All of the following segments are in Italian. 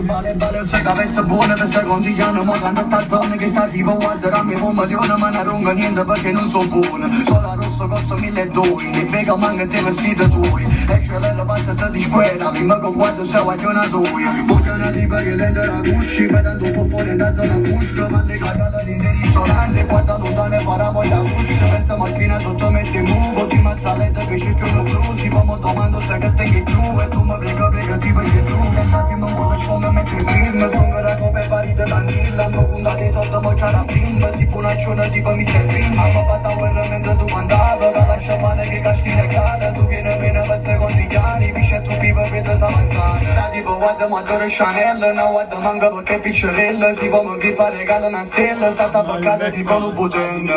Vale, se avesse buone per secondigliano, mo quando sta zona che sta tipo guarderanno un milione, ma non runga niente perché non so buone. Solo rosso costa 1.200, ne vega manca te vestiti tuoi, e ce l'ho passa te di squadra, prima che guardo se voglio una tua. Voglio una tipa che rende la cusci, vedendo un po' fuori da zona cuscio, ma le cagate nei ristoranti, quando lontane farà voglia cuscio, pensa macchina sotto metti in muco, ti mazzaletta che cercano blusi, poi mo domando se che tengi tu, e tu mi prega ti voglio tu, che non vuole sfonda mentre film, sfongare come pari dell'anilla, hanno puntato i soldi mo c'è la prima, si può una ciona tipo Mr. Bean, ma fatta guerra mentre tu mandavi, che lascia male che caschi le cade, tu vieni meno per secondi chiari, pisce tu pipa per te stare, sta tipo guarda montore Chanel, no guarda manca perché piccerella, si può mi fa regala una stella, sta tappacata tipo un puttana,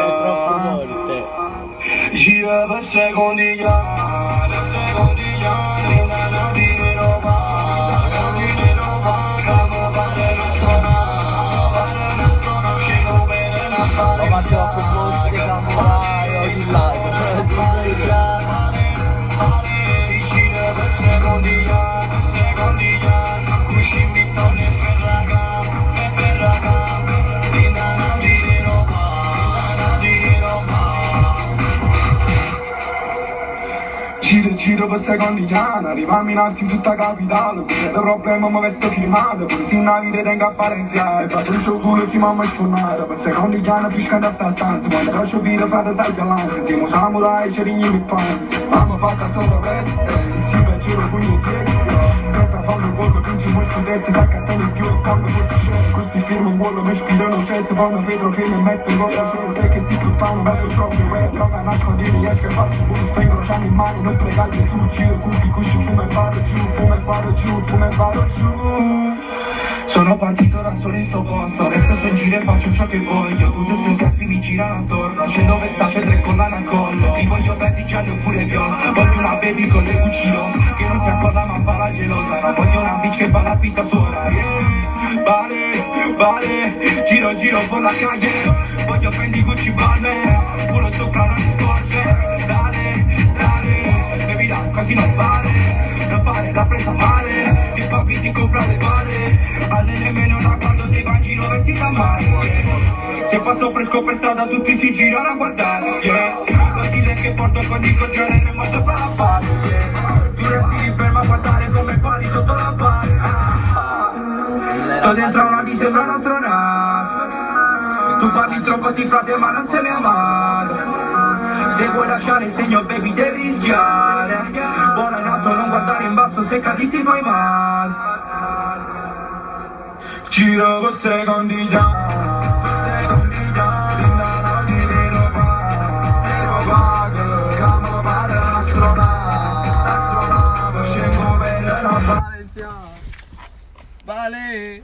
gira per secondi chiari, Ho fatto a proposta che samurai, ho dillato, si gira per secondi a cui ci invitano e ferraga, rinana di Roma. Giro per secondi giana, arriviamo in alto in tutta capitale, perché il problema mi vesto filmato, pure se una vita tengo apparenziale, fa il suo culo si mamma sfornare, per secondi giana fiscando a sta stanza, quando lascio vita fate salti all'anza, insieme samurai ci rigni mi fanzi, mamma fatta sto papel, si per giro pugni in piedi, senza fare un gol, vinci mo studenti, s'accattano in più, e quando questi scemi, questi film un gol, mi ispirano stesso, quando vedo film e metto in gol, sai che sti puttano, verso proprio web, droga nascondere, riesco a farci un buon stringo, c'hanno in mano, non pregare su, giro, cubi, cusci, fumo e vado giù, fumo e vado giù. Sono partito da solo in sto posto, resto sto in giro e faccio ciò che voglio, tutte se selfie mi girano attorno, scendo Versace 3 collane al collo, li voglio partigiani oppure viola, voglio una baby con le Gucci rosa, che non si accorda ma fa la gelosa, non voglio una bitch che fa la fitta sola, vale, giro con la calle, voglio prendi Gucci Balmain, culo sopra non mi scorge, dale, bevi là così non fare la presa male, ti papi ti compra le bare, alle nemmeno da quando si va in giro vestita male, se passo fresco per strada tutti si girano a guardare, così lei che porto con dico genere ma sopra la palla, tu resti ferma a guardare come pari sotto la barra, sto dentro una mi sembra un'astronave, tu parli troppo sì frate ma non sei mia madre, se vuoi lasciare il segno baby devi rischiare, buona in alto non guardare in basso se cadi ti fai male, giro per secondi Vale!